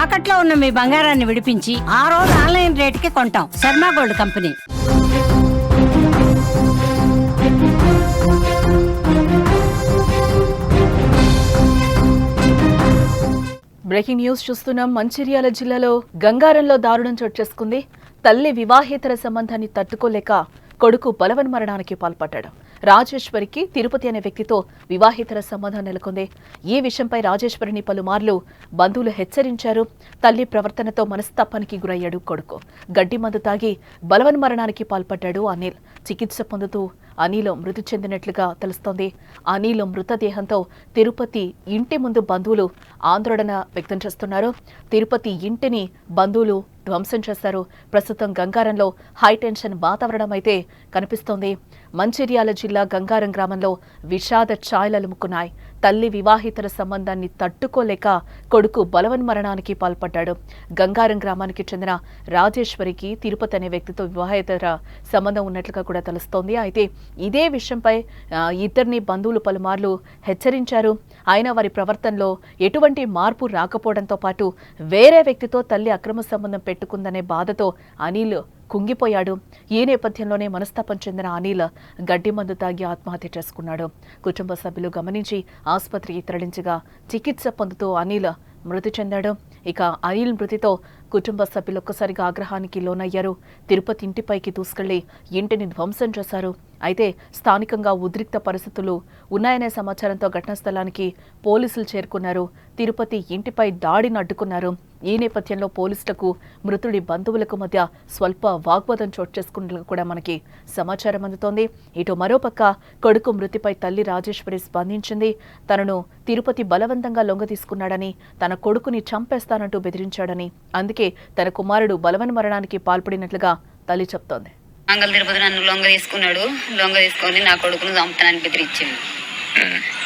తాకట్లో ఉన్న మీ బంగారాన్ని విడిపించి ఆ రోజు ఆన్లైన్ రేటుకి కొంటాం. Sharma gold company. Breaking news చూస్తున్నాం. మంచిర్యాల జిల్లాలో గంగారంలో దారుణం చోటు చేసుకుంది. తల్లి వివాహేతర సంబంధాన్ని తట్టుకోలేక కొడుకు బలవన్మరణానికి పాల్పడ్డాడు. రాజేశ్వరికి తిరుపతి అనే వ్యక్తితో వివాహేతర సంబంధం నెలకొంది. ఈ విషయంపై రాజేశ్వరిని పలుమార్లు బంధువులు హెచ్చరించారు. తల్లి ప్రవర్తనతో మనస్తాపానికి గురయ్యాడు కొడుకు. గడ్డి మందు తాగి బలవన్మరణానికి పాల్పడ్డాడు అనిల్. చికిత్స పొందుతూ అనిల్ మృతి చెందినట్లుగా తెలుస్తోంది. అనిల్ మృతదేహంతో తిరుపతి ఇంటి ముందు బంధువులు ఆందోళన వ్యక్తం చేస్తున్నారు. తిరుపతి ఇంటిని బంధువులు ధ్వంసం చేశారు. ప్రస్తుతం గంగారంలో హైటెన్షన్ వాతావరణం అయితే కనిపిస్తోంది. మంచిర్యాల జిల్లా గంగారం గ్రామంలో విషాద ఛాయలలుముకున్నాయి. తల్లి వివాహితర సంబంధాన్ని తట్టుకోలేక కొడుకు బలవన్మరణానికి పాల్పడ్డాడు. గంగారం గ్రామానికి చెందిన రాజేశ్వరికి తిరుపతి అనే వ్యక్తితో వివాహేతర సంబంధం ఉన్నట్లుగా కూడా తెలుస్తోంది. అయితే ఇదే విషయంపై ఇద్దరిని బంధువులు పలుమార్లు హెచ్చరించారు. అయినా వారి ప్రవర్తనలో ఎటువంటి మార్పు రాకపోవడంతో పాటు వేరే వ్యక్తితో తల్లి అక్రమ సంబంధం పెట్టుకుందనే బాధతో అనిల్ కుంగిపోయాడు. ఈ నేపథ్యంలోనే మనస్తాపం చెందిన అనిల్ గడ్డి మందు తాగి ఆత్మహత్య చేసుకున్నాడు. కుటుంబ సభ్యులు గమనించి ఆసుపత్రికి తరలించగా చికిత్స పొందుతూ అనిల్ మృతి చెందాడు. ఇక అనిల్ మృతితో కుటుంబ సభ్యులు ఒక్కసారిగా ఆగ్రహానికి లోనయ్యారు. తిరుపతి ఇంటిపైకి దూసుకెళ్లి ఇంటిని ధ్వంసం చేశారు. అయితే స్థానికంగా ఉద్రిక్త పరిస్థితులు ఉన్నాయనే సమాచారంతో ఘటనా స్థలానికి పోలీసులు చేరుకున్నారు. తిరుపతి ఇంటిపై దాడిని అడ్డుకున్నారు. ఈ నేపథ్యంలో పోలీసులకు మృతుడి బంధువులకు మధ్య స్వల్ప వాగ్వాదం చోటు చేసుకున్నట్లు కూడా మనకి సమాచారం అందుతోంది. ఇటు మరోపక్క కొడుకు మృతిపై తల్లి రాజేశ్వరి స్పందించింది. తనను తిరుపతి బలవంతంగా లొంగదీసుకున్నాడని, తన కొడుకుని చంపేస్తానంటూ బెదిరించాడని, అందుకే తన కుమారుడు బలవన్మరణానికి పాల్పడినట్లుగా తల్లి చెప్తోంది. మంగళ తిరుపతి నన్ను లొంగ తీసుకొని నా కొడుకును చంపుతానని బెదిరించింది.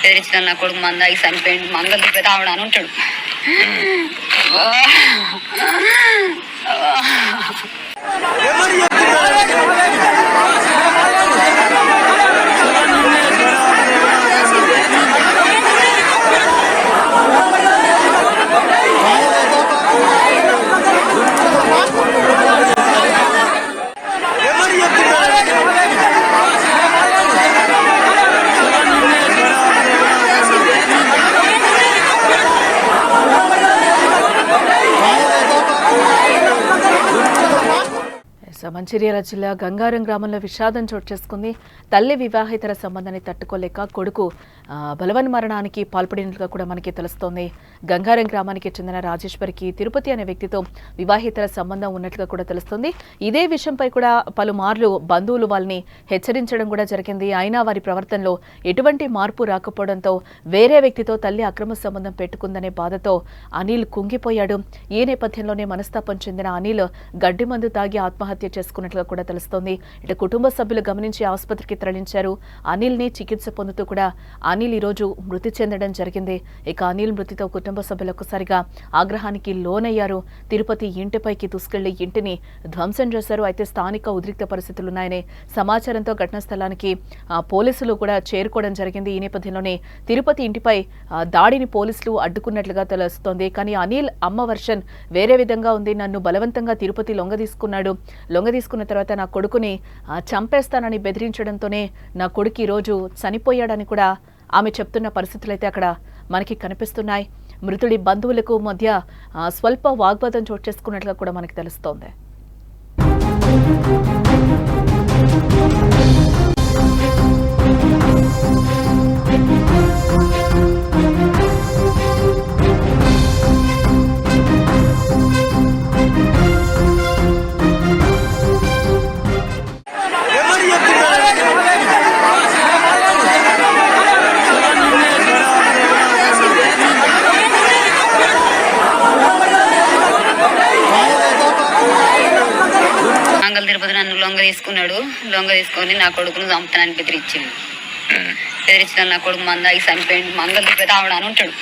బెదిరించిన నా కొడుకు మందాకి చనిపోయింది. మంగళ తిరుపతి ఆవిడ అని ఉంటాడు. మంచిర్యాల జిల్లా గంగారం గ్రామంలో విషాదం చోటు చేసుకుంది. తల్లి వివాహేతర సంబంధాన్ని తట్టుకోలేక కొడుకు బలవన్మరణానికి పాల్పడినట్లుగా కూడా మనకి తెలుస్తోంది. గంగారం గ్రామానికి చెందిన రాజేశ్వరికి తిరుపతి అనే వ్యక్తితో వివాహేతర సంబంధం ఉన్నట్లుగా కూడా తెలుస్తోంది. ఇదే విషయంపై కూడా పలుమార్లు బంధువులు వాళ్ళని హెచ్చరించడం కూడా జరిగింది. అయినా వారి ప్రవర్తనలో ఎటువంటి మార్పు రాకపోవడంతో వేరే వ్యక్తితో తల్లి అక్రమ సంబంధం పెట్టుకుందనే బాధతో అనిల్ కుంగిపోయాడు. ఈ నేపథ్యంలోనే మనస్తాపం చెందిన అనిల్ గడ్డి మందు తాగి ఆత్మహత్య చేసుకున్నట్లుగా కూడా తెలుస్తోంది. ఇటు కుటుంబ సభ్యులు గమనించి ఆసుపత్రికి తరలించారు. అనిల్ ని చికిత్స పొందుతూ కూడా అనిల్ ఈరోజు మృతి చెందడం జరిగింది. ఇక అనిల్ మృతితో కుటుంబ సభ్యులు ఒక్కసారిగా ఆగ్రహానికి లోనయ్యారు. తిరుపతి ఇంటిపైకి దూసుకెళ్లి ఇంటిని ధ్వంసం చేశారు. అయితే స్థానిక ఉద్రిక్త పరిస్థితులున్నాయనే సమాచారంతో ఘటనా స్థలానికి పోలీసులు కూడా చేరుకోవడం జరిగింది. ఈ నేపథ్యంలోనే తిరుపతి ఇంటిపై దాడిని పోలీసులు అడ్డుకున్నట్లుగా తెలుస్తోంది. కానీ అనిల్ అమ్మ వర్షన్ వేరే విధంగా ఉంది. నన్ను బలవంతంగా తిరుపతి లొంగదీసుకున్న తర్వాత నా కొడుకుని చంపేస్తానని బెదిరించడంతోనే నా కొడుకు ఈరోజు చనిపోయాడని కూడా ఆమె చెప్తున్న పరిస్థితులైతే అక్కడ మనకి కనిపిస్తున్నాయి. మృతుడి బంధువులకు మధ్య స్వల్ప వాగ్వాదం చోటు చేసుకున్నట్లుగా కూడా మనకి తెలుస్తోంది. మంగళ తిరుపతి నన్ను లొంగ తీసుకొని నా కొడుకును చంపుతానని బెదిరించింది. బెదిరించిన నా కొడుకు మందాకి చనిపోయింది. మంగళ తిరుపతి ఆవిడ అని ఉంటాడు.